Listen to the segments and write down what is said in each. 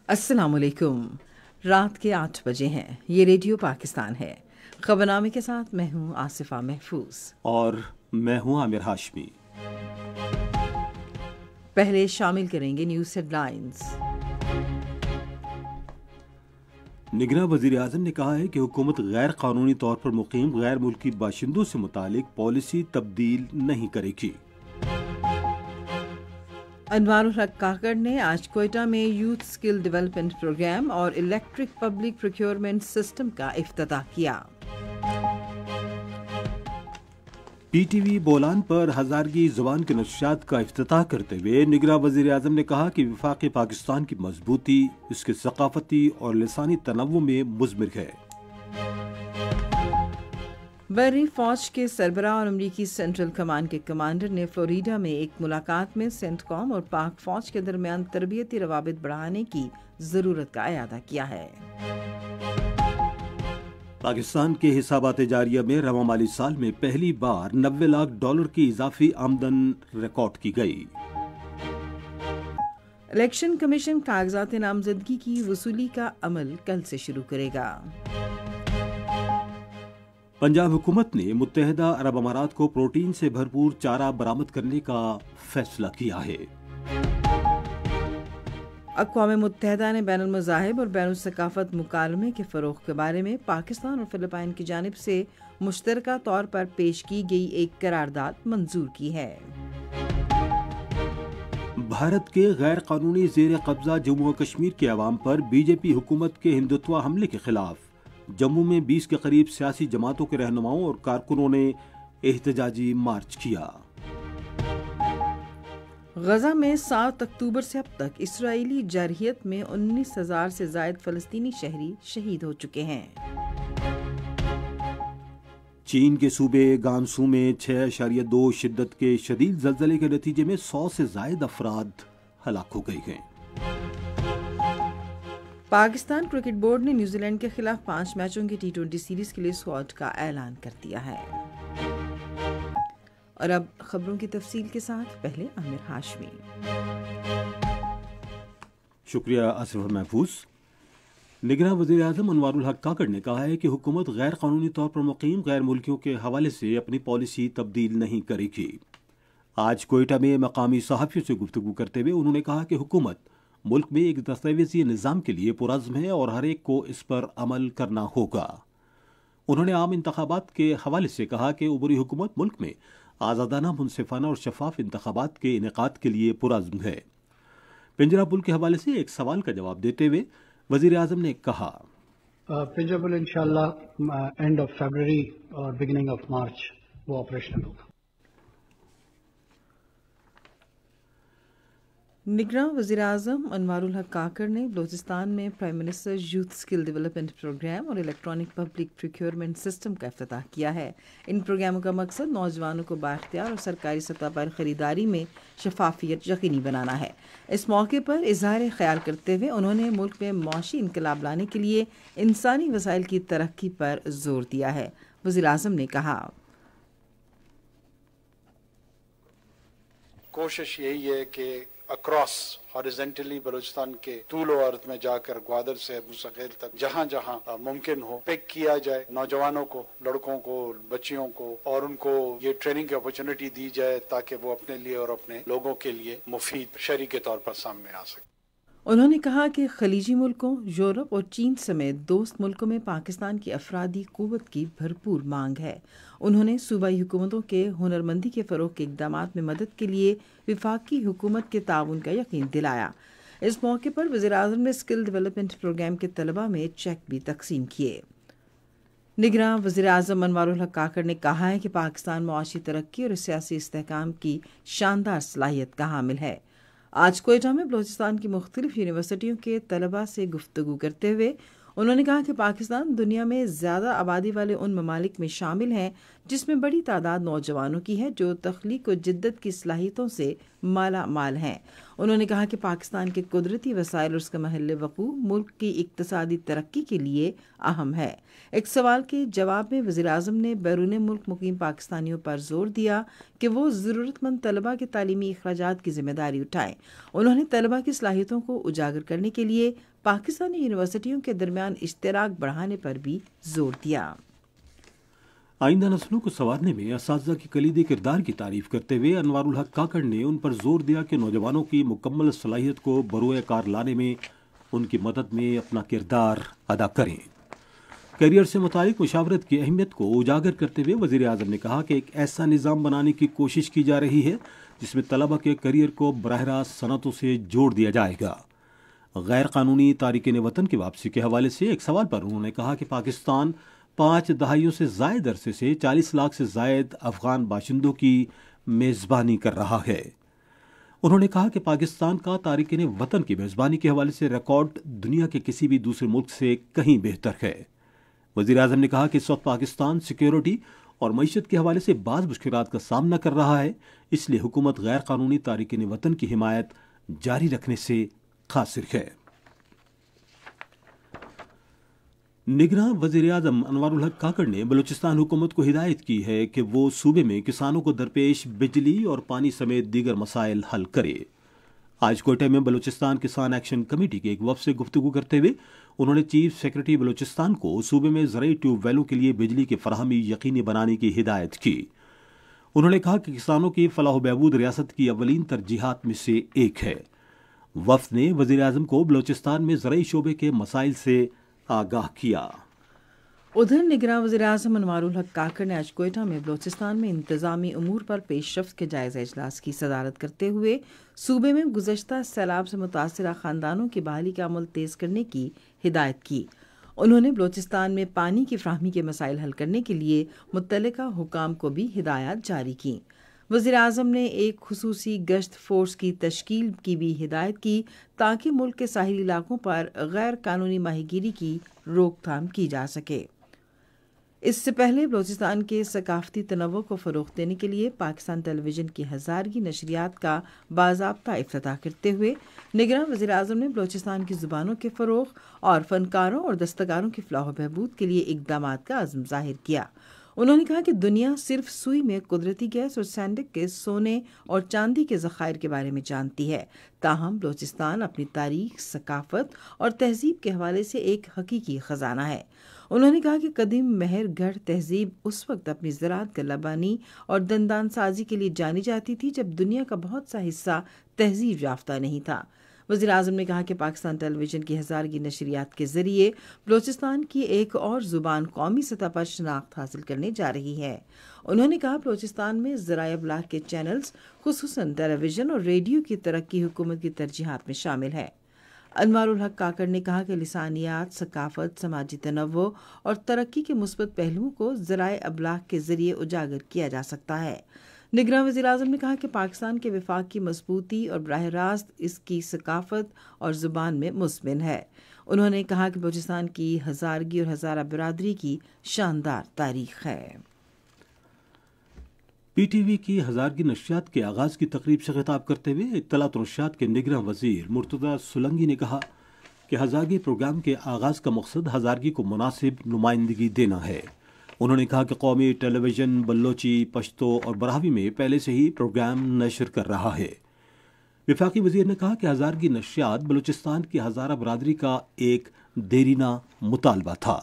अस्सलाम वालेकुम। रात के 8 बजे हैं। ये रेडियो पाकिस्तान है। खबरनामे के साथ मैं हूँ आसिफा महफूज और मैं हूँ आमिर हाशमी। पहले शामिल करेंगे न्यूज़ हेडलाइंस। निगरान वज़ीर आज़म ने कहा है कि हुकूमत गैर कानूनी तौर पर मुकीम गैर मुल्की बाशिंदों से मुतालिक पॉलिसी तब्दील नहीं करेगी। अनवारुल हक काकड़ ने आज कोयटा में यूथ स्किल डेवलपमेंट प्रोग्राम और इलेक्ट्रिक पब्लिक प्रोक्योरमेंट सिस्टम का इफ्तिताह किया। PTV बोलान पर हजारगी ज़ुबान के नशियात का इफ्तिताह करते हुए निगरान वज़ीर आज़म ने कहा कि वफाक़ पाकिस्तान की मजबूती इसके सकाफती और लिसानी तनव्वुर में मुज़मिर है। बर्री फौज के सरबराह और अमरीकी सेंट्रल कमान के कमांडर ने फ्लोरिडा में एक मुलाकात में सेंटकॉम और पाक फौज के दरमियान तरबियती रवाबित बढ़ाने की ज़रूरत का अयादा किया है। पाकिस्तान के हिसाबात जारिया में रवा माली साल में पहली बार $90 लाख की इजाफी आमदन रिकॉर्ड की गई। इलेक्शन कमीशन कागजात नामजदगी की वसूली का अमल कल से शुरू करेगा। पंजाब हुकूमत ने मुत्तहिदा अरब अमारात को प्रोटीन से भरपूर चारा बरामद करने का फैसला किया है। अक़वाम मुत्तहिदा ने बैनुल मज़ाहिब और बैनुल सकाफ़त मुकालमे के फ़रोग़ के बारे में पाकिस्तान और फ़िलिपाइन की जानिब से मुश्तरका तौर पर पेश की गई एक करारदाद मंजूर की है। भारत के गैर कानूनी ज़ेर कब्जा जम्मू और कश्मीर के अवाम पर बीजेपी हुकूमत के हिंदुत्व हमले के खिलाफ जम्मू में 20 के करीब सियासी जमातों के रहनुमाओं और कारकुनों ने एहतजाजी मार्च किया। गजा में 7 अक्टूबर से अब तक इसराइली जारहियत में 19,000 से ज़ायद फ़लस्तीनी शहरी शहीद हो चुके हैं। चीन के सूबे गानसू में 6.2 शिद्दत के शदीद ज़लज़ले के नतीजे में 100 से ज़ायद अफराद हलाक हो गए हैं। पाकिस्तान क्रिकेट बोर्ड ने न्यूजीलैंड के खिलाफ 5 मैचों की T20 सीरीज के लिए स्क्वाड का ऐलान कर दिया है। और अब खबरों की तफसील के साथ पहले आमिर हाशमी। शुक्रिया आसिफ महफूज। निगरान वज़ीर आज़म अनवारुल हक काकड़ ने कहा है कि हुकूमत गैर कानूनी तौर पर मुकीम गैर मुल्कियों के हवाले से अपनी पॉलिसी तब्दील नहीं करेगी। आज कोयटा में मकामी सहाफ़ियों से गुफ्तगू करते हुए उन्होंने कहा कि हुकूमत मुल्क में एक दस्तावेजी निज़ाम के लिए पुरज़्म है और हर एक को इस पर अमल करना होगा। उन्होंने आम इंतखाबात के हवाले से कहा कि उबरी हुकूमत मुल्क में आज़ादाना, मुनसिफाना और शफाफ इंतखाबात के इनेकाद के लिए पुरज़्म है। पिंजरा पुल के हवाले से एक सवाल का जवाब देते हुए वज़ीर आज़म ने कहा, पिंजरा पुल इंशाअल्लाह एंड ऑफ फरवरी और बिगिनिंग ऑफ मार्च वो ऑपरेशनल होगा। निगरान वज़ीर आज़म अनवारुल हक काकड़ ने बलूचिस्तान में prime minister youth skill development programme और इलेक्ट्रॉनिक पब्लिक प्रोक्योरमेंट सिस्टम का इफ्तिताह किया है। इन प्रोग्रामों का मकसद नौजवानों को बाइख्तियार और सरकारी सतह पर खरीदारी में शफाफियत यकीनी बनाना है। इस मौके पर इजहार ख्याल करते हुए उन्होंने मुल्क में मौशी इनकलाब लाने के लिए इंसानी वसाइल की तरक्की पर जोर दिया है। वज़ीर आज़म ने कहा, कोशिश यही है कि अक्रॉस हॉरिजेंटली बलूचिस्तान के तूल और अर्थ में जाकर ग्वादर से मुसखेल तक जहाँ जहाँ मुमकिन हो पिक किया जाए नौजवानों को, लड़कों को, बच्चियों को, और उनको ये ट्रेनिंग की अपॉर्चुनिटी दी जाए ताकि वो अपने लिए और अपने लोगों के लिए मुफीद शरीक के तौर पर सामने आ सके। उन्होंने कहा कि खलीजी मुल्कों, यूरोप और चीन समेत दोस्त मुल्कों में पाकिस्तान की अफरादी क़ुव्वत की भरपूर मांग है। उन्होंने सूबाई हुकूमतों के हुनरमंदी के फ़रोग़ के इक़दामात में मदद के लिए वफाकी हुकूमत के ताउन का यकीन दिलाया। इस मौके पर वज़ीर आज़म ने स्किल डेवलपमेंट प्रोग्राम के तलबा में चेक भी तकसीम किए। निगरान वज़ीर आज़म अनवारुल हक काकड़ ने कहा है कि पाकिस्तान मुआशी तरक्की और सियासी इस्तेहकाम की शानदार सलाहियत का हामिल है। आज कोयटा में बलूचिस्तान की मुख्तलिफ यूनिवर्सिटियों के तलबा से गुफ्तगू करते हुए उन्होंने कहा कि पाकिस्तान दुनिया में ज़्यादा आबादी वाले उन ममालिक में शामिल हैं जिसमें बड़ी तादाद नौजवानों की है जो तख्लीक और जिद्दत की सलाहियतों से مالا مال ہیں۔ انہوں نے کہا کہ پاکستان کے قدرتی وسائل اور اس کا محل وقوع ملک کی اقتصادی ترقی کے لیے اہم ہے۔ ایک سوال کے جواب میں وزیر اعظم نے بیرون ملک مقیم پاکستانیوں پر زور دیا کہ وہ ضرورت مند طلباء کے تعلیمی اخراجات کی ذمہ داری اٹھائیں۔ انہوں نے طلباء کی صلاحیتوں کو اجاگر کرنے کے لیے پاکستانی یونیورسٹیوں کے درمیان اشتراک بڑھانے پر بھی زور دیا۔ آئندہ نسلوں کو سنوارنے میں اساتذہ کی کلیدی کردار کی تعریف کرتے ہوئے انوار الحق کاکڑ نے ان پر زور دیا کہ نوجوانوں کی مکمل صلاحیت کو بروئے کار لانے میں ان کی مدد میں اپنا کردار ادا کریں۔ کیریئر سے متعلق مشاورت کی اہمیت کو اجاگر کرتے ہوئے وزیر اعظم نے کہا کہ ایک ایسا نظام بنانے کی کوشش کی جا رہی ہے جس میں طلبہ کے کیریئر کو براہ راست صنعتوں سے جوڑ دیا جائے گا۔ غیر قانونی تارکین وطن کی واپسی کے حوالے سے ایک سوال پر انہوں نے کہا کہ پاکستان 5 دہائیوں سے زائد عرصے سے 40 لاکھ سے زائد افغان باشندوں کی میزبانی کر رہا ہے۔ انہوں نے کہا کہ پاکستان کا تارکین وطن کی میزبانی کے حوالے سے ریکارڈ دنیا کے کسی بھی دوسرے ملک سے کہیں بہتر ہے۔ وزیر اعظم نے کہا کہ اس وقت پاکستان سیکیورٹی اور معیشت کے حوالے سے بعض مشکلات کا سامنا کر رہا ہے، اس لیے حکومت غیر قانونی تارکین وطن کی حمایت جاری رکھنے سے قاصر ہے۔ نگراں وزیر اعظم انوار الحق کاکڑ نے بلوچستان حکومت کو ہدایت کی ہے کہ وہ صوبے میں کسانوں کو درپیش بجلی اور پانی سمیت دیگر مسائل حل کرے۔ آج کوئٹہ میں بلوچستان کسان ایکشن کمیٹی کے ایک وفد سے گفتگو کرتے ہوئے انہوں نے چیف سیکرٹری بلوچستان کو صوبے میں زرعی ٹیوب ویلوں کے لیے بجلی کی فراہمی یقینی بنانے کی ہدایت کی۔ انہوں نے کہا کہ کسانوں کی فلاح و بہبود ریاست کی اولین ترجیحات میں سے ایک ہے۔ وفد نے وزیر اعظم کو بلوچستان میں زرعی شعبے کے مسائل سے آگاہ کیا۔ ادھر نگراں وزیر اعظم انوار الحق کاکڑ نے آج کوئٹہ میں بلوچستان میں انتظامی امور پر پیش رفت کے جائزہ اجلاس کی صدارت کرتے ہوئے صوبے میں گزشتہ سیلاب سے متاثرہ خاندانوں کی بحالی کا عمل تیز کرنے کی ہدایت کی۔ انہوں نے بلوچستان میں پانی کی فراہمی کے مسائل حل کرنے کے لیے متعلقہ حکام کو بھی ہدایات جاری کی۔ وزیر اعظم نے ایک خصوصی گشت فورس کی تشکیل کی بھی ہدایت کی تاکہ ملک کے ساحلی علاقوں پر غیر قانونی ماہی گیری کی روک تھام کی جا سکے۔ اس سے پہلے بلوچستان کے ثقافتی تنوع کو فروغ دینے کے لیے پاکستان ٹیلی ویژن کی ہزارگی نشریات کا باضابطہ افتتاح کرتے ہوئے نگراں وزیر اعظم نے بلوچستان کی زبانوں کے فروغ اور فنکاروں اور دستکاروں کی فلاح و بہبود کے لیے اقدامات کا عزم ظاہر کیا۔ انہوں نے کہا کہ دنیا صرف سوئی میں قدرتی گیس اور سینڈک کے سونے اور چاندی کے ذخائر کے بارے میں جانتی ہے، تاہم بلوچستان اپنی تاریخ، ثقافت اور تہذیب کے حوالے سے ایک حقیقی خزانہ ہے۔ انہوں نے کہا کہ قدیم مہر گڑھ تہذیب اس وقت اپنی زراعت گلہبانی اور دندان سازی کے لیے جانی جاتی تھی جب دنیا کا بہت سا حصہ تہذیب یافتہ نہیں تھا۔ وزیر اعظم نے کہا کہ پاکستان ٹیلی ویژن کی ہزارگی نشریات کے ذریعے بلوچستان کی ایک اور زبان قومی سطح پر شناخت حاصل کرنے جا رہی ہے۔ انہوں نے کہا بلوچستان میں ذرائع ابلاغ کے چینلز خصوصاً ٹیلی ویژن اور ریڈیو کی ترقی حکومت کی ترجیحات میں شامل ہے۔ انوار الحق کاکڑ نے کہا کہ لسانیات، ثقافت، سماجی تنوع اور ترقی کے مثبت پہلوؤں کو ذرائع ابلاغ کے ذریعے اجاگر کیا جا سکتا ہے۔ نگراں وزیر اعظم نے کہا کہ پاکستان کے وفاق کی مضبوطی اور براہ راست اس کی ثقافت اور زبان میں مضمن ہے۔ انہوں نے کہا کہ بلوچستان کی ہزارگی اور ہزارہ برادری کی شاندار تاریخ ہے۔ پی ٹی وی کی ہزارگی نشریات کے آغاز کی تقریب سے خطاب کرتے ہوئے اطلاعات و نشریات کے نگراں وزیر مرتضی سولنگی نے کہا کہ ہزارگی پروگرام کے آغاز کا مقصد ہزارگی کو مناسب نمائندگی دینا ہے۔ انہوں نے کہا کہ قومی ٹیلی ویژن بلوچی، پشتو اور براہوی میں پہلے سے ہی پروگرام نشر کر رہا ہے۔ وفاقی وزیر نے کہا کہ ہزارگی نشریات بلوچستان کی ہزارہ برادری کا ایک دیرینہ مطالبہ تھا۔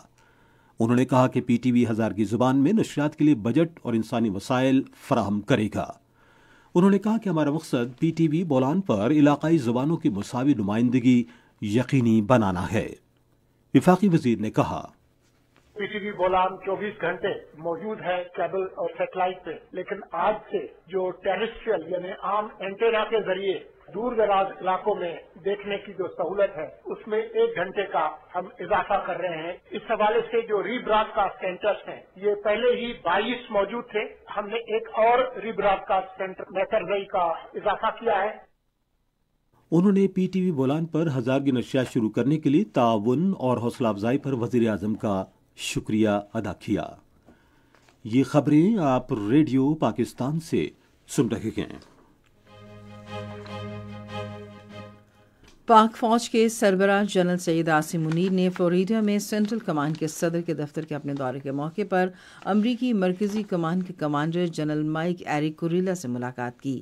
انہوں نے کہا کہ پی ٹی وی ہزارگی زبان میں نشریات کے لیے بجٹ اور انسانی وسائل فراہم کرے گا۔ انہوں نے کہا کہ ہمارا مقصد پی ٹی وی بولان پر علاقائی زبانوں کی مساوی نمائندگی یقینی بنانا ہے۔ وفاقی وزیر نے کہا پی ٹی وی بولان 24 گھنٹے موجود ہے کیبل اور سیٹلائٹ پہ، لیکن آج سے جو ٹیریسٹریل یعنی عام اینٹینا کے ذریعے دور دراز علاقوں میں دیکھنے کی جو سہولت ہے اس میں 1 گھنٹے کا ہم اضافہ کر رہے ہیں۔ اس حوالے سے جو ری براڈ کاسٹ سینٹرز ہیں یہ پہلے ہی 22 موجود تھے، ہم نے ایک اور ری براڈ کاسٹ سینٹر میسرزئی کا اضافہ کیا ہے۔ انہوں نے پی ٹی وی بولان پر ہزارگی نشریات شروع کرنے کے لیے تعاون اور حوصلہ افزائی پر وزیر اعظم کا شکریہ ادا کیا۔ یہ خبریں آپ ریڈیو پاکستان سے سن رہے ہیں۔ पाक फौज के सरबराह जनरल सैयद आसिम मुनीर ने फ्लोरिडा में सेंट्रल कमान के सदर के दफ्तर के अपने दौरे के मौके पर अमरीकी मरकजी कमान के commander general Mike Erik Kurilla से मुलाकात की।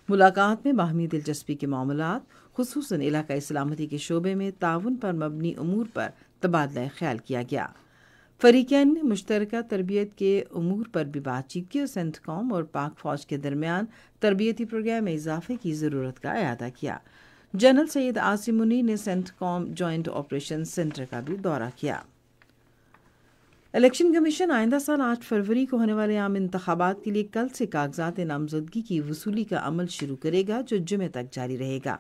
मुलाकात में बाहमी दिलचस्पी के मामलात, खुसूसन इलाकाई सलामती के शोबे में ताउन पर मबनी उमूर पर तबादला ख्याल किया गया। फरीकैन ने मुश्तरका तरबियत के उमूर पर भी बातचीत की और सेंटकॉम और पाक फौज के दरमियान तरबियती प्रोग्राम में इजाफे की ज़रूरत का अयादा किया। जनरल सैयद आसिम मुनीर ने सेंटकॉम जॉइंट ऑपरेशन सेंटर का भी दौरा किया। इलेक्शन कमीशन आइंदा साल 8 फरवरी को होने वाले आम इंतखाबात के लिए कल से कागजात नामजदगी की वसूली का अमल शुरू करेगा, जो जुमे तक जारी रहेगा।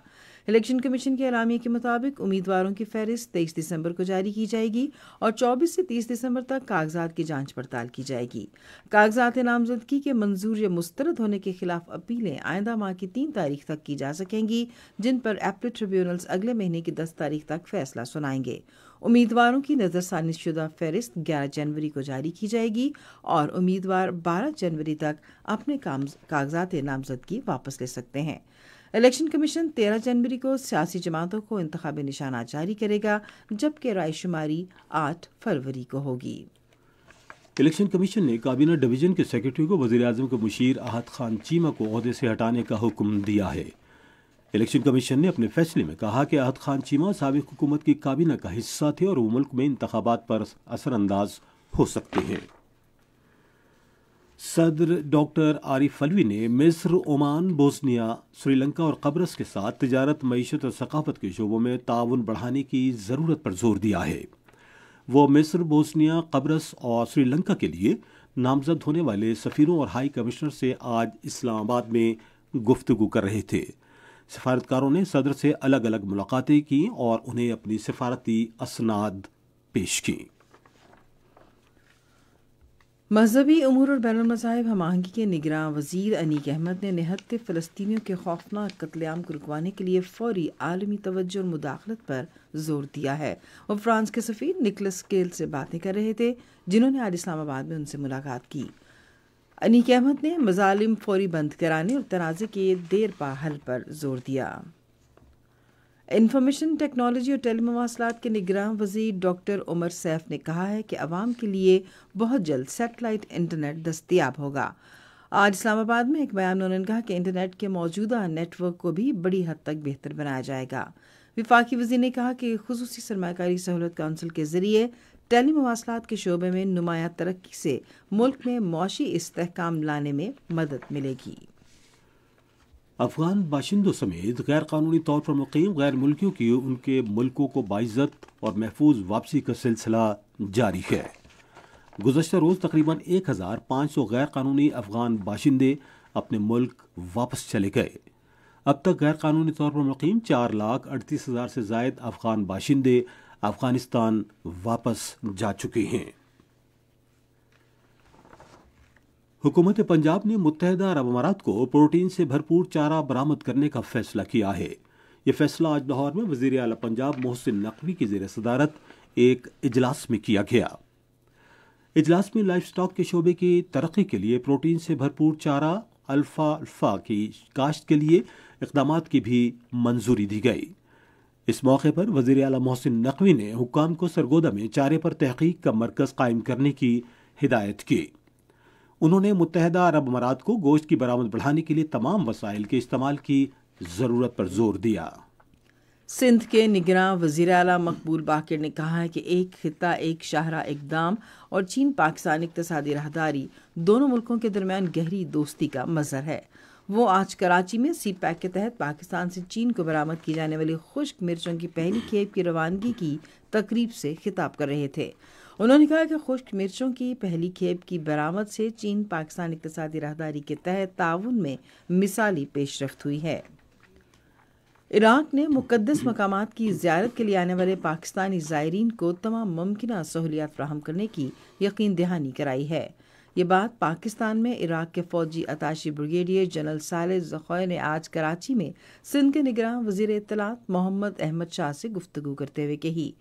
इलेक्शन कमीशन के एलामिया के मुताबिक उम्मीदवारों की फहरिस्त 23 दिसंबर को जारी की जाएगी और 24 से 30 दिसंबर तक कागजात की जांच पड़ताल की जाएगी। कागजात नामजदगी के मंजूर या मुस्तरद होने के खिलाफ अपीलें आइंदा माह की 3 तारीख तक की जा सकेंगी, जिन पर एपलेट ट्रिब्यूनल्स अगले महीने की 10 तारीख तक फैसला सुनाएंगे। उम्मीदवारों की नजरसानी शुदा फहरिस्त 11 जनवरी को जारी की जाएगी और उम्मीदवार 12 जनवरी तक अपने कागजात नामजदगी वापस ले सकते हैं। इलेक्शन कमीशन 13 जनवरी को सियासी जमातों को इंतखाबी निशानात जारी करेगा, जबकि रायशुमारी 8 फरवरी को होगी। इलेक्शन कमीशन ने काबीना डिवीजन के सेक्रेटरी को वज़ीर आज़म के मुशीर आहत खान चीमा को ओहदे से हटाने का हुक्म दिया है। इलेक्शन कमीशन ने अपने फैसले में कहा कि आहत खान चीमा साबिक हुकूमत की काबीना का हिस्सा थे और वो मुल्क में इंतखाबात पर असरअंदाज हो सकते हैं। सदर डॉक्टर आरिफ अलवी ने मिस्र, ओमान, बोस्निया, श्रीलंका और कब्रस के साथ तिजारत, मईशत और सकाफत के शोबों में ताउन बढ़ाने की ज़रूरत पर जोर दिया है। वो मिस्र, बोस्निया, कब्रस और श्रीलंका के लिए नामजद होने वाले सफ़ीरों और हाई कमिश्नर से आज इस्लामाबाद में गुफ्तगू कर रहे थे। सफारतकारों ने सदर से अलग अलग मुलाकातें की और उन्हें अपनी सफारती असनाद पेश की। मजहबी उमूर और बैनुल मज़ाहिब हमआहंगी के निगरान वज़ीर अनीक अहमद ने निहत्ते फ़लस्तीनियों के खौफनाक कत्लेआम को रुकवाने के लिए फौरी आलमी तवज्जो और मुदाखलत पर जोर दिया है। वो फ्रांस के सफ़ीर निकोलस केल से बातें कर रहे थे, जिन्होंने आज इस्लामाबाद में उनसे मुलाकात की। अनीक अहमद ने मज़ालिम फौरी बंद कराने और तनाज़े के देर पा हल पर जोर दिया। इंफॉर्मेशन टेक्नोलॉजी और टेलीमवासलात के निगरान वज़ीर डॉक्टर उमर सैफ ने कहा है कि अवाम के लिए बहुत जल्द सैटेलाइट इंटरनेट दस्तयाब होगा। आज इस्लामाबाद में एक बयान में उन्होंने कहा कि इंटरनेट के मौजूदा नेटवर्क को भी बड़ी हद तक बेहतर बनाया जाएगा। विफाकी वज़ीर ने कहा कि खुसूसी सरमायाकारी सहूलत काउंसिल के ज़रिए टेलीमवासलात के शोबे में नुमाया तरक्की से मुल्क में मौशी इस्तेहकाम लाने में मदद मिलेगी। अफगान बाशिंदों समेत गैर कानूनी तौर पर मुकीम गैर मुल्कियों की उनके मुल्कों को बाइज्जत और महफूज वापसी का सिलसिला जारी है। गुज़श्ता रोज़ तकरीबन 1500 गैर कानूनी अफगान बाशिंदे अपने मुल्क वापस चले गए। अब तक गैर कानूनी तौर पर मुकीम 4,38,000 से ज़ायद अफगान बाशिंदे अफगानिस्तान वापस जा चुके हैं। हुकूमत पंजाब ने मुत्तहिदा अरब अमारात को प्रोटीन से भरपूर चारा बरामद करने का फैसला किया है। यह फैसला आज लाहौर में वज़ीर आला पंजाब मोहसिन नकवी की ज़ेर सदारत एक इजलास में किया गया। इजलास में लाइफ स्टॉक के शोबे की तरक्की के लिए प्रोटीन से भरपूर चारा अल्फा की काश्त के लिए इक़दामात की भी मंजूरी दी गई। इस मौके पर वज़ीर आला मोहसिन नकवी ने हुक्काम को सरगोदा में चारे पर तहकीक का मरकज़ कायम करने की हिदायत की। उन्होंने मुत्तहिदा अरब अमारात को गोश्त की बरामद बढ़ाने के लिए तमाम वसाइल के इस्तेमाल की ज़रूरत पर जोर दिया। सिंध के निगरान वज़ीर आला मकबूल बाकिर ने कहा है कि एक खिता एक शाहरा इक़दाम और चीन पाकिस्तान इक़्तिसादी राहदारी दोनों मुल्कों के दरमियान गहरी दोस्ती का मज़हर है। वो आज कराची में सी पैक के तहत पाकिस्तान से चीन को बरामद की जाने वाली खुश्क मिर्चों की पहली खेप की रवानगी की तकरीब से खिताब कर रहे थे। उन्होंने कहा कि खुश्क मिर्चों की पहली खेप की बरामद से चीन पाकिस्तान इक़्तिसादी राहदारी के तहत ताउन में मिसाली पेशरफ्त हुई है। इराक ने मुक़द्दस मकामात की ज़ियारत के लिए आने वाले पाकिस्तानी ज़ायरीन को तमाम मुमकिन सहूलियात फ़राहम करने की यकीन दहानी कराई है। ये बात पाकिस्तान में इराक के फ़ौजी अताशी ब्रिगेडियर जनरल साले ज़ख़ोई ने आज कराची में सिंध के निगरान वज़ीर इत्तलात मोहम्मद अहमद शाह से गुफ्तगू करते हुए कही।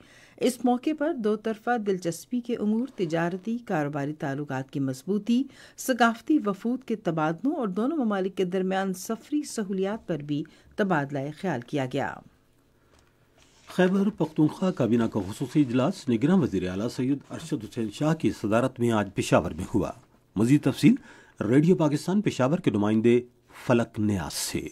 इस मौके पर दो तरफ़ा दिलचस्पी के उमूर, तिजारती कारोबारी ताल्लुकात की मजबूती, सकाफ़ती वफूद के तबादलों और दोनों ममालिक के दरमियान सफरी सहूलियात पर भी तबादला ख्याल किया गया। खैबर पख्तूनख्वा काबीना का खुसूसी इजलास निगरान वज़ीर आला सैयद अरशद हुसैन शाह की सदारत में आज पेशावर में हुआ। मज़ीद तफसील रेडियो पाकिस्तान पेशावर के नुमाइंदे फलक न्यास से।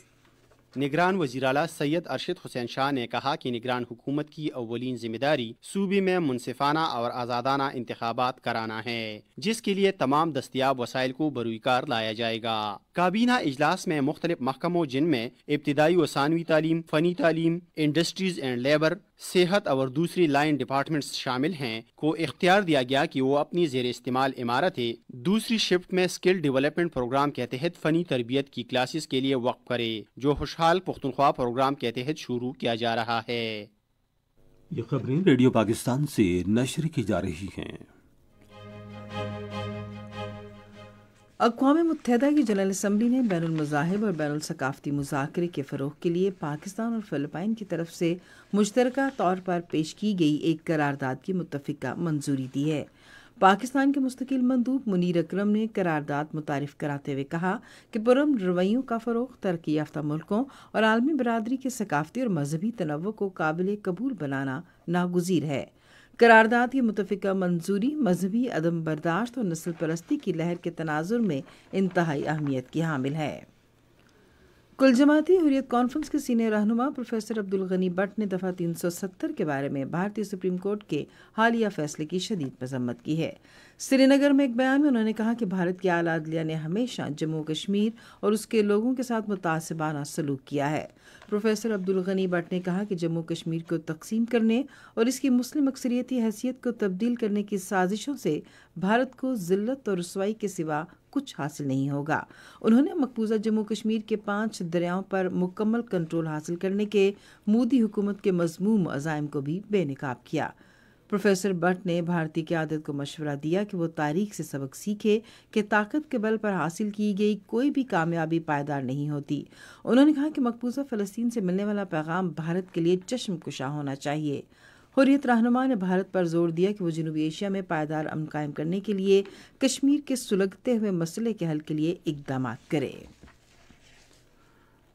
निगरान वज़ीर आला सैयद अरशद हुसैन शाह ने कहा कि निगरान हुकूमत की अव्वलीन जिम्मेदारी सूबे में मुनसिफाना और आज़ादाना इंतखाबात कराना है, जिसके लिए तमाम दस्तियाब वसाइल को बरूईकार लाया जाएगा। काबीना इजलास में मुख्तलिफ महकमों जिनमें इब्तिदाई व सानवी तालीम, फ़नी तालीम, इंडस्ट्रीज़ एंड लेबर, सेहत और दूसरी लाइन डिपार्टमेंट्स शामिल हैं को इख्तियार दिया गया कि वो अपनी ज़ेर इस्तेमाल इमारतें दूसरी शिफ्ट में स्किल डेवलपमेंट प्रोग्राम के तहत फ़नी तरबियत की क्लासेस के लिए वक्फ करे, जो खुशहाल पुख्तनख्वा प्रोग्राम के तहत शुरू किया जा रहा है। ये खबरें रेडियो पाकिस्तान से नशर की जा रही हैं। अक़वाम मुत्तहिदा की जनरल असम्बली ने बैनुल मज़ाहिब और बैनुल सकाफ़ती मुज़ाकरे के फ़रोग़ के लिए पाकिस्तान और फ़िलिपाइन की तरफ से मुश्तरका तौर पर पेश की गई एक करारदाद की मुत्तफ़िका मंजूरी दी है। पाकिस्तान के मुस्तकिल मंदूब मुनीर अकरम ने करारदाद मुतारिफ़ कराते हुए कहा कि पुरअमन रवैयों का फ़रोग़ तरक्की याफ़्ता मुल्कों और आलमी बरादरी के सकाफ़ती और मजहबी तनव्वुर को काबिल कबूल बनाना नागुज़ीर है। करारदाद की मुतफ़िका मंजूरी मजहबी अदम बर्दाश्त और नस्ल परस्ती की लहर के तनाजुर में इंतहाई अहमियत की हामिल है। कुल जमाती हुर्रियत कॉन्फ्रेंस के सीनियर रहनुमा प्रोफेसर अब्दुल गनी भट्ट ने दफ़ा 370 के बारे में भारतीय सुप्रीम कोर्ट के हालिया फैसले की शदीद मज़म्मत की है। श्रीनगर में एक बयान में उन्होंने कहा कि भारत की आला अदलिया ने हमेशा जम्मू कश्मीर और उसके लोगों के साथ मुतासिबाना सलूक किया है। प्रोफेसर अब्दुल गनी भट्ट ने कहा कि जम्मू कश्मीर को तकसीम करने और इसकी मुस्लिम अक्सरियती हैसियत को तब्दील करने की साजिशों से भारत को ज़िल्लत और रुसवाई के सिवा कुछ हासिल नहीं होगा। उन्होंने मकबूजा जम्मू कश्मीर के 5 दरियाओं पर मुकम्मल कंट्रोल हासिल करने के मोदी हुकूमत के मज़मूम अज़ाइम को भी बेनकाब किया। प्रोफेसर भट्ट ने भारतीय क़यादत को मशवरा दिया कि वो तारीख से सबक सीखे कि ताकत के बल पर हासिल की गई कोई भी कामयाबी पायदार नहीं होती। उन्होंने कहा कि मकबूजा फ़लस्तीन से मिलने वाला पैगाम भारत के लिए चश्म कुशा होना चाहिए। हुर्रियत रहनुमा ने भारत पर जोर दिया कि वो जनूबी एशिया में पायदार अमन कायम करने के लिए कश्मीर के सुलगते हुए मसले के हल के लिए इक़दाम करे।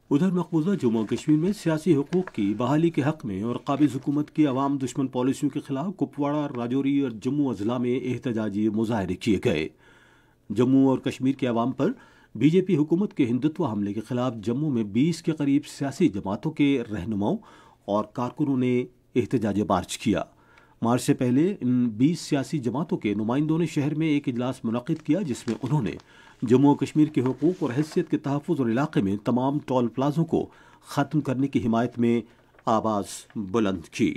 उधर मकबूजा जम्मू कश्मीर में सियासी हुकूक की बहाली के हक़ में और काबिज़ हुकूमत की अवाम दुश्मन पॉलिसियों के खिलाफ कुपवाड़ा, राजौरी और जम्मू अजला में एहतजाजी मुजाहरे किए गए। जम्मू और कश्मीर के अवाम पर बीजेपी हुकूमत के हिंदुत्व हमले के खिलाफ जम्मू में 20 के करीब सियासी जमातों के रहनुमाओं और कारकुनों ने एहतजाज मार्च किया। मार्च से पहले इन 20 सियासी जमातों के नुमाइंदों ने शहर में एक इजलास मुनक़िद किया, जिसमें उन्होंने जम्मू और कश्मीर के हुकूक और हैसियत के तहफ़्फ़ुज़ और इलाके में तमाम टोल प्लाज़ों को ख़त्म करने की हिमायत में आवाज़ बुलंद की।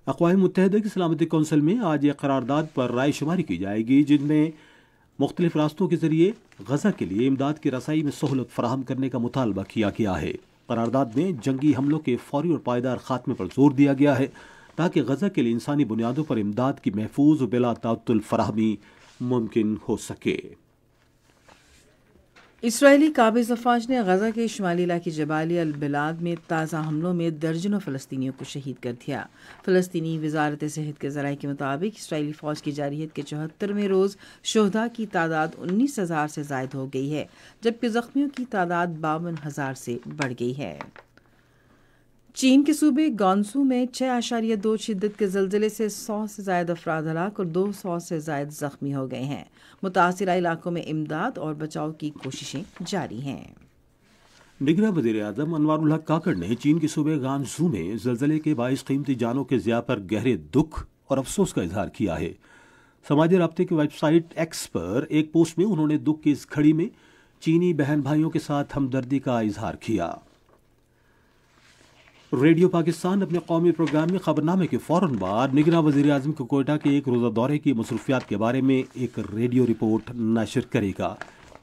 अक़वाम मुत्तहिदा की सलामती कौंसिल में आज एक करारदाद पर राय शुमारी की जाएगी, जिनमें मुख्तलिफ रास्तों के ज़रिए गज़ा के लिए इमदाद की रसाई में सहूलत फराहम करने का मुतालबा किया गया है। करारदाद में जंगी हमलों के फौरी और पायदार खात्मे पर जोर दिया गया है, ताकि गज़ा के लिए इंसानी बुनियादों पर इमदाद की महफूज और बिला ताअत्तुल फराहमी मुमकिन हो सके। इसराइली काबिज़ अफवाज ने गज़ा के शुमाली इलाके जबाली अल बिलाद में ताज़ा हमलों में दर्जनों फ़लस्तीनियों को शहीद कर दिया। फ़लस्तीनी वज़ारत सेहत के ज़राए के मुताबिक इसराइली फ़ौज की जारियत के 74वें रोज़ शोहदा की तादाद 19,000 से ज़ायद हो गई है, जबकि ज़ख्मियों की तादाद 52,000 से बढ़ गई है। चीन के सूबे गांसू में 6.2 शिद्दत के ज़लज़ले से 100 से ज़ायद अफराद हलाक और 200 से ज़ायद ज़ख्मी हो गए हैं। मुतासिरा इलाकों में इमदाद और बचाव की कोशिशें जारी हैं। निगरान वज़ीर आज़म अनवारुल हक काकड़ ने चीन के सूबे गांसू में ज़लज़ले के बाइस कीमती जानों के ज़िया पर गहरे दुख और अफसोस का इजहार किया है। समाजी राब्ते की वेबसाइट एक्स पर एक पोस्ट में उन्होंने दुख की इस घड़ी में चीनी बहन भाइयों के साथ हमदर्दी का इजहार किया। रेडियो पाकिस्तान अपने कौमी प्रोग्राम में खबरनामे के फ़ौरन बाद निगरान वज़ीर आज़म के कोयटा के एक रोज़ा दौरे की मसरूफियात के बारे में एक रेडियो रिपोर्ट नशर करेगा।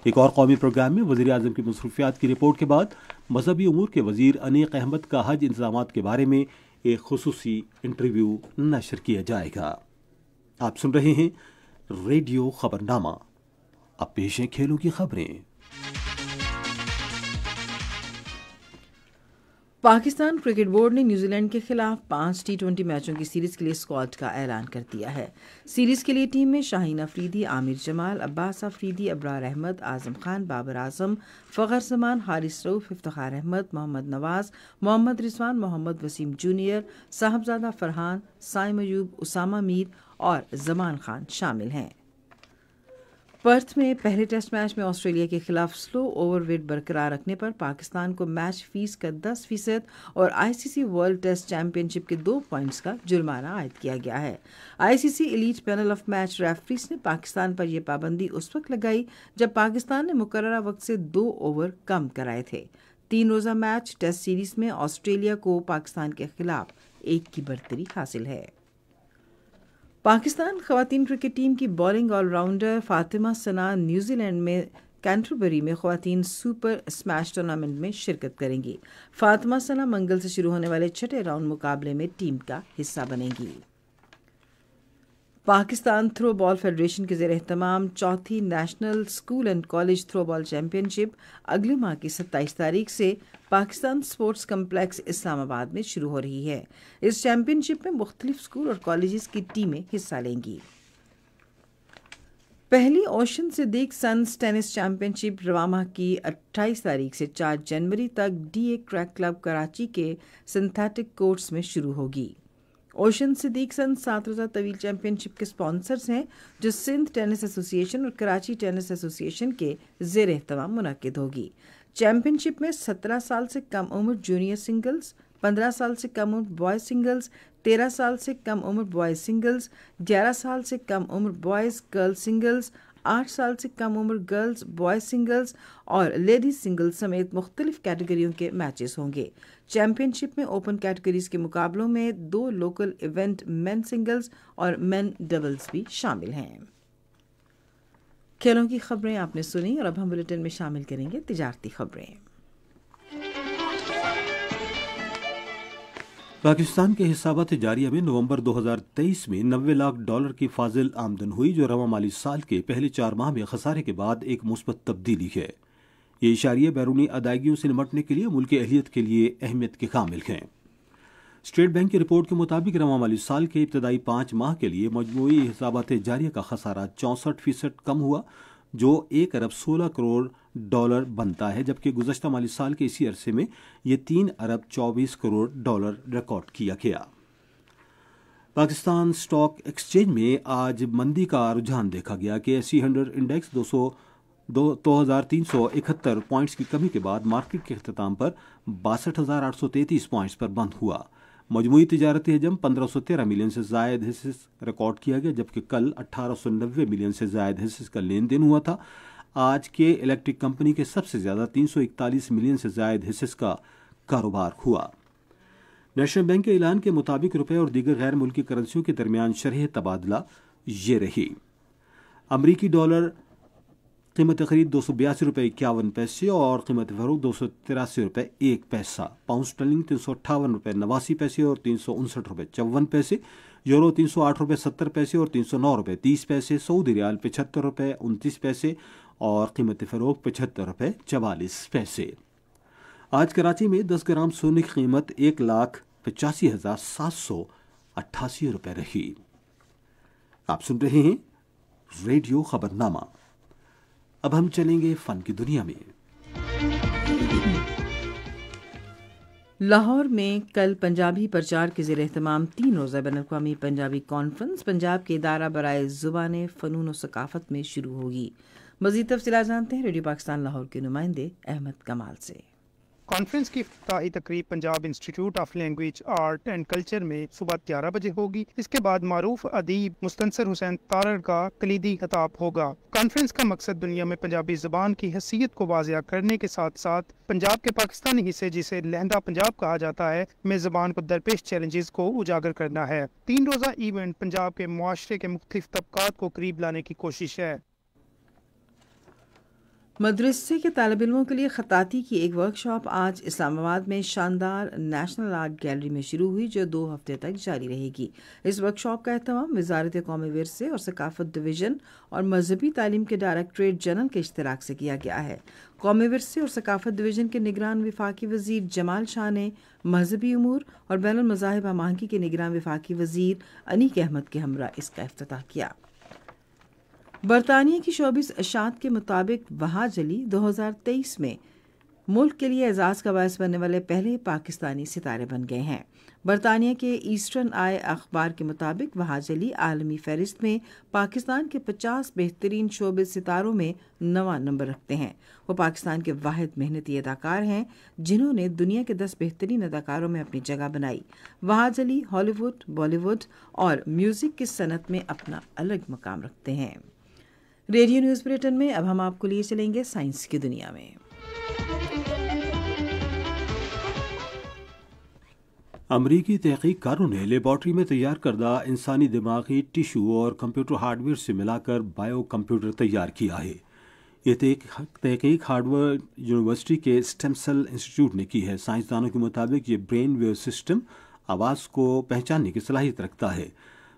एक और कौमी प्रोग्राम में वज़ीर आज़म की मसरूफियात की रिपोर्ट के बाद मजहबी उमूर के वज़ीर अनीक अहमद का हज इंतज़ामात के बारे में एक खुसूसी इंटरव्यू नशर किया जाएगा। आप सुन रहे हैं रेडियो खबरनामा। अब पेश हैं खेलों की खबरें। पाकिस्तान क्रिकेट बोर्ड ने न्यूजीलैंड के खिलाफ 5 T20 मैचों की सीरीज के लिए स्क्वाड का ऐलान कर दिया है। सीरीज के लिए टीम में शाहीन अफरीदी, आमिर जमाल, अब्बास अफरीदी, अबरार अहमद, आजम खान, बाबर आजम, फखर जमान, हारिस रऊफ, इफ्तिखार अहमद, मोहम्मद नवाज, मोहम्मद रिजवान, मोहम्मद वसीम जूनियर, साहबजादा फरहान, साइम अयूब, उसामा मीर और जमान खान शामिल हैं। पर्थ में पहले टेस्ट मैच में ऑस्ट्रेलिया के खिलाफ स्लो ओवरवेट बरकरार रखने पर पाकिस्तान को मैच फीस का 10% और आईसीसी वर्ल्ड टेस्ट चैंपियनशिप के 2 पॉइंट्स का जुर्माना आयद किया गया है। ICC elite panel of match referees ने पाकिस्तान पर यह पाबंदी उस वक्त लगाई जब पाकिस्तान ने मुकर्ररा वक्त से 2 ओवर कम कराए थे। 3 रोजा मैच टेस्ट सीरीज में ऑस्ट्रेलिया को पाकिस्तान के खिलाफ 1 की बढ़तरी हासिल है। पाकिस्तान खवातीन क्रिकेट टीम की बॉलिंग ऑलराउंडर फातिमा सना न्यूजीलैंड में कैंटरबरी में खवातीन सुपर स्मैश टूर्नामेंट में शिरकत करेंगी। फातिमा सना मंगल से शुरू होने वाले 6ठे राउंड मुकाबले में टीम का हिस्सा बनेंगी। पाकिस्तान थ्रो बॉल फेडरेशन के ज़ेर-ए-एहतमाम 4थी national school and college throw ball championship अगले माह की 27 तारीख से पाकिस्तान स्पोर्ट्स कम्प्लेक्स इस्लामाबाद में शुरू हो रही है। इस चैंपियनशिप में मुख्तलिफ स्कूल और कॉलेजेस की टीमें हिस्सा लेंगी। पहली ocean Siddiq sons tennis championship रवा माह की 28 तारीख से 4 जनवरी तक डीए क्रैक क्लब कराची के सिंथेटिक कोर्ट्स में शुरू होगी। ओशन सिद्दीक सन 7 रोज़ा तवील चैंपियनशिप के स्पॉन्सर्स हैं जो सिंध टेनिस एसोसिएशन और कराची टेनिस एसोसिएशन के ज़ेर-ए-एहतमाम मुनक्किद होगी। चैंपियनशिप में 17 साल से कम उम्र जूनियर सिंगल्स, 15 साल से कम उम्र बॉयज सिंगल्स, 13 साल से कम उम्र बॉयज सिंगल्स, 11 साल से कम उम्र बॉयज गर्ल्स सिंगल्स, 8 साल से कम उम्र गर्ल्स बॉयज सिंगल्स और लेडीज सिंगल्स समेत मुख्तलिफ कैटेगरियों के मैचेस होंगे। चैंपियनशिप में ओपन कैटेगरीज के मुकाबलों में 2 लोकल इवेंट मेन सिंगल्स और मेन डबल्स भी शामिल हैं। खेलों की खबरें आपने सुनी और अब हम बुलेटिन में शामिल करेंगे तिजारती खबरें। पाकिस्तान के हिसाबात जारिया में नवंबर 2023 में $90 लाख की फाजिल आमदन हुई, जो रवा माली साल के पहले 4 माह में खसारे के बाद एक मुस्बत तब्दीली है। ये इशारिये बैरूनी अदायगियों से निपटने के लिए मुल्क अहलियत के लिए अहमियत के कामिल हैं। स्टेट बैंक की रिपोर्ट के मुताबिक रवा माली साल के इब्तदाई 5 माह के लिए मजमूई हिसाबात जारिया का खसारा 64% कम हुआ, जो $1 अरब 16 करोड़ बनता है, जबकि गुज़श्ता माली साल के इसी अरसे में ये $3 अरब 24 करोड़ रिकॉर्ड किया गया। पाकिस्तान स्टॉक एक्सचेंज में आज मंदी का रुझान देखा गया कि एससी 100 इंडेक्स 2371 पॉइंट्स की कमी के बाद मार्केट के अख्ताम पर 62,833 पॉइंट्स पर बंद हुआ। मजमूई तिजारती हजम 1513 मिलियन से जायद हिस्सेस रिकॉर्ड किया गया, जबकि कल 1890 मिलियन से जायद हिस्सेस का लेन देन हुआ था। आज के इलेक्ट्रिक कंपनी के सबसे ज़्यादा 341 मिलियन से जायद हिस्सेस का कारोबार हुआ। नेशनल बैंक के ऐलान के मुताबिक रुपये और दीगर गैर मुल्की करेंसियों के दरमियान शरह तबादला ये रही। अमरीकी डॉलर कीमत खरीद $282.51 और कीमत फरोख्त $283.01। पाउंड स्टर्लिंग $358.89 और $359.54। यूरो $308.70 और $309.30। सऊदी रियाल $75.29 और कीमत फरोख्त $75.44। आज कराची में 10 ग्राम सोने की कीमत 1,85,788 रुपये रही। आप सुन रहे हैं रेडियो खबरनामा। अब हम चलेंगे फन की दुनिया में। लाहौर में कल पंजाबी प्रचार के ज़ेर-ए-एहतमाम 3 रोज़ा बैनुल-अक़वामी पंजाबी कॉन्फ्रेंस पंजाब के इदारा बराए ज़ुबान फ़नून और सकाफ़त में शुरू होगी। मज़ीद तफ़सीलात जानते हैं रेडियो पाकिस्तान लाहौर के नुमाइंदे अहमद कमाल से। कॉन्फ्रेंस की इफ्तिताही तकरीब Punjab institute of language, art and culture में सुबह 11 बजे होगी। इसके बाद मारूफ अदीब मुस्तनसर हुसैन तारड़ का कलीदी खिताब होगा। कॉन्फ्रेंस का मकसद दुनिया में पंजाबी ज़बान की हैसियत को वाज़िया करने के साथ साथ पंजाब के पाकिस्तानी हिस्से, जिसे लहंदा पंजाब कहा जाता है, में ज़बान को दरपेश चैलेंजेस को उजागर करना है। 3 रोज़ा इवेंट पंजाब के मुआशरे के मुख्तलिफ तबकात को करीब लाने की कोशिश है। मदरसे के तालिब इल्मों के लिए खताती की एक वर्कशॉप आज इस्लामाबाद में शानदार नेशनल आर्ट गैलरी में शुरू हुई, जो 2 हफ्ते तक जारी रहेगी। इस वर्कशॉप का एहतमाम वजारत कौमी विरसे और सकाफत डिवीज़न और मजहबी तालीम के डायरेक्टरेट जनरल के इश्तराक से किया गया है। कौमी विरसे और सकाफत डिवीज़न के निगरान वफाकी वज़ीर जमाल शाह ने मजहबी उमूर और बैनुल मज़ाहिब हमाहंगी के निगरान वफाकी वज़ीर अनीक अहमद के हमरा इसका इफ्तिताह किया। बरतानिया की शोबिस अशात के मुताबिक वहाज अली 2023 में मुल्क के लिए एजाज़ का बायस बनने वाले पहले पाकिस्तानी सितारे बन गए हैं। बरतानिया के ईस्टर्न आई अखबार के मुताबिक वहाज अली आलमी फहरिस्त में पाकिस्तान के 50 बेहतरीन शोबिस सितारों में 9वां नंबर रखते हैं। वो पाकिस्तान के वाहिद मेहनती अदाकार हैं जिन्होंने दुनिया के 10 बेहतरीन अदाकारों में अपनी जगह बनाई। वहाज अली हॉलीवुड, बॉलीवुड और म्यूज़िक की सनत में अपना अलग मकाम रखते हैं। रेडियो न्यूज़ बुलेटिन में अब हम आपको लिए चलेंगे साइंस की दुनिया में। अमरीकी तहकीककारों ने लेबॉर्ट्री में तैयार करदा इंसानी दिमागी टिश्यू और कंप्यूटर हार्डवेयर से मिलाकर बायो कंप्यूटर तैयार किया है। ये तहकीक हार्वर्ड यूनिवर्सिटी के स्टेम सेल इंस्टीट्यूट ने की है। साइंसदानों के मुताबिक ये ब्रेन वेव सिस्टम आवाज़ को पहचानने की सलाहियत रखता है।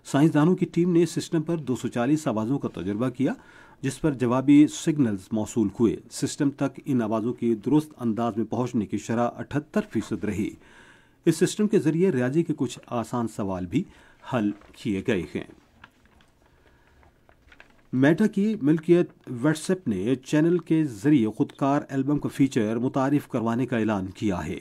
साइंसदानों की टीम ने सिस्टम पर 240 आवाज़ों का तजुर्बा किया, जिस पर जवाबी सिग्नल्स मौसूल हुए। सिस्टम तक इन आवाज़ों की दुरुस्त अंदाज में पहुंचने की शरह 78% रही। इस सिस्टम के जरिए रियाजी के कुछ आसान सवाल भी हल किए गए हैं। मेटा की मिल्कियत व्हाट्सएप ने चैनल के जरिए खुदकार एल्बम का फीचर मुतारिफ करवाने का ऐलान किया है।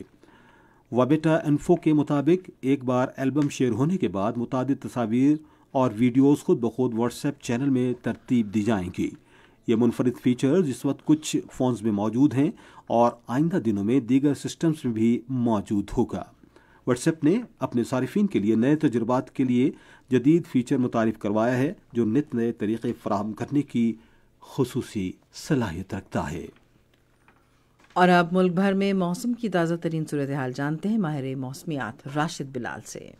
वाबेटा इन्फो के मुताबिक एक बार एल्बम शेयर होने के बाद मुतादिद तस्वीर और वीडियोस खुद ब खुद व्हाट्सएप चैनल में तरतीब दी जाएंगी। ये मुनफरिद फीचर इस वक्त कुछ फ़ोन्स में मौजूद हैं और आइंदा दिनों में दीगर सिस्टम्स में भी मौजूद होगा। व्हाट्सएप ने अपने सारिफीन के लिए नए तजुर्बात के लिए जदीद फीचर मुतारिफ करवाया है, जो नित नए तरीक़े फराहम करने की खुसूसी सलाहियत रखता है। और अब मुल्क भर में मौसम की ताज़ा तरीन सूरत हाल जानते हैं माहिर मौसमियात राशिद बिलाल से।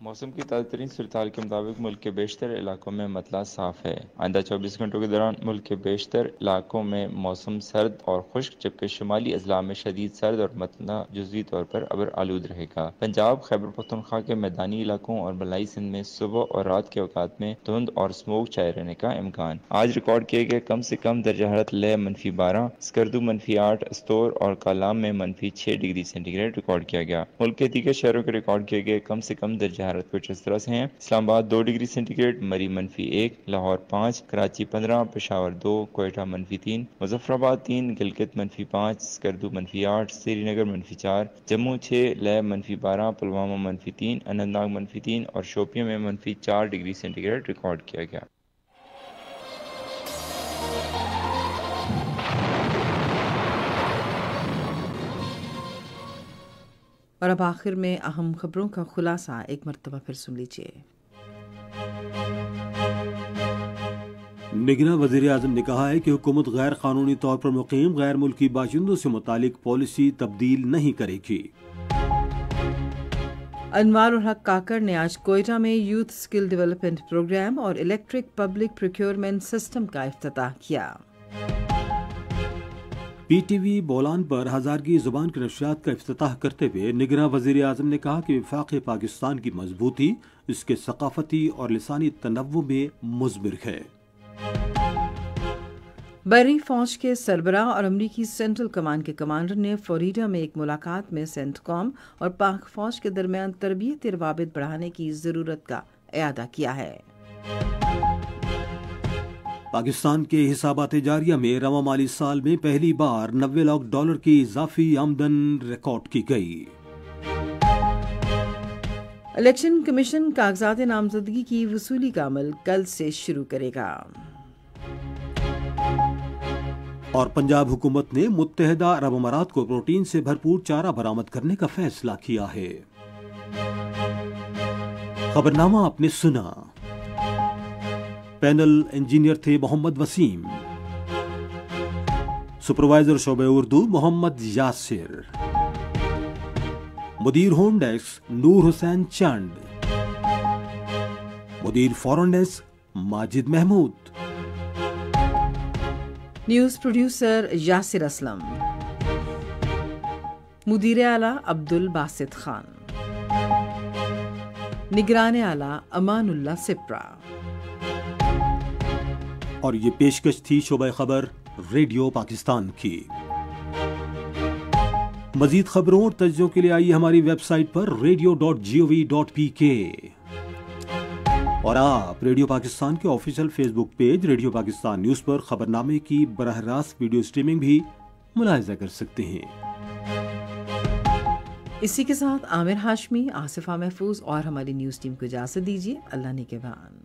मौसम की ताज़ा तरीन सूरत हाल के मुताबिक मुल्क के बेशतर इलाकों में मतला साफ है। आइंदा 24 घंटों के दौरान मुल्क के बेशतर इलाकों में मौसम सर्द और खुश्क, जबकि शुमाली अजला में शदीद सर्द और मतला जुज़वी तौर पर अबर आलूद रहेगा। पंजाब, खैबर पख्तूनख्वा के मैदानी इलाकों और मलाई सिंध में सुबह और रात के औकात में धुंध और स्मोक छाए रहने का इम्कान। आज रिकॉर्ड किए गए कम से कम दर्जा हरारत लेह -12, स्कर्दू -8, अस्तोर और कालाम में -6 डिग्री सेंटीग्रेड रिकॉर्ड किया गया। मुल्क के दीगर शहरों के रिकॉर्ड किए गए कम से कम दर्जा कुछ इस तरह से हैं। इस्लामाबाद 2 डिग्री सेंटीग्रेड, मरी -1, लाहौर 5, कराची 15, पेशावर 2, कोयटा -3, मुजफ्फराबाद 3, गिलगित -5, स्कर्दू -8, श्रीनगर -4, जम्मू 6, लेह -12, पुलवामा -3, अनंतनाग -3 और शोपियां में -4 डिग्री सेंटीग्रेड रिकॉर्ड किया गया। और अब आखिर में अहम खबरों का खुलासा एक मरतबा फिर सुन लीजिए। निगरान वज़ीर-ए-आज़म ने कहा है कि हुकूमत गैर कानूनी तौर पर मुकीम गैर मुल्की बाशिंदों से मुतालिक पॉलिसी तब्दील नहीं करेगी। अनवारुल हक काकड़ ने आज कोयटा में यूथ स्किल डेवलपमेंट प्रोग्राम और इलेक्ट्रिक पब्लिक प्रोक्योरमेंट सिस्टम का इफ्तिताह किया। PTV बोलान पर हज़ारगी ज़ुबान की नशरियात का इफ्तिताह करते हुए निगरान वज़ीर-ए-आज़म ने कहा कि वफ़ाक़ पाकिस्तान की मजबूती इसके सकाफती और लिसानी तनव्वुर में मुज़बिर है। बहरी फौज के सरबराह और अमरीकी सेंट्रल कमांड के कमांडर ने फ्लोरिडा में एक मुलाकात में सेंटकॉम और पाक फौज के दरमियान तरबियती रवाबित बढ़ाने की ज़रूरत का इयादा किया है। पाकिस्तान के हिसाबात जारिया में रवा माली साल में पहली बार $90 लाख की इजाफी आमदन रिकॉर्ड की गई। इलेक्शन कमीशन कागजात नामजदगी की वसूली का अमल कल से शुरू करेगा। और पंजाब हुकूमत ने मुत्तहिदा अरब अमारात को प्रोटीन से भरपूर चारा बरामद करने का फैसला किया है। खबरनामा आपने सुना। पैनल इंजीनियर थे मोहम्मद वसीम, सुपरवाइजर शोबे उर्दू मोहम्मद यासिर, मुदीर होम डेस्क नूर हुसैन चंद, मुदीर foreign desk Majid Mahmood. News producer Yasir Aslam, मुदीर आला अब्दुल बासित खान, निगरान आला अमानुल्लाह सिप्रा। और ये पेशकश थी शोबा खबर रेडियो पाकिस्तान की। मजीद खबरों और तज्ज़ियों के लिए आइए हमारी वेबसाइट पर radio.gov.pk और आप रेडियो पाकिस्तान के official Facebook page radio Pakistan news पर खबरनामे की बराह रास्त वीडियो स्ट्रीमिंग भी मुलाहिजा कर सकते हैं। इसी के साथ आमिर हाशमी, आसिफा महफूज और हमारी न्यूज़ टीम को इजाज़त दीजिए। अल्लाह निगहबान।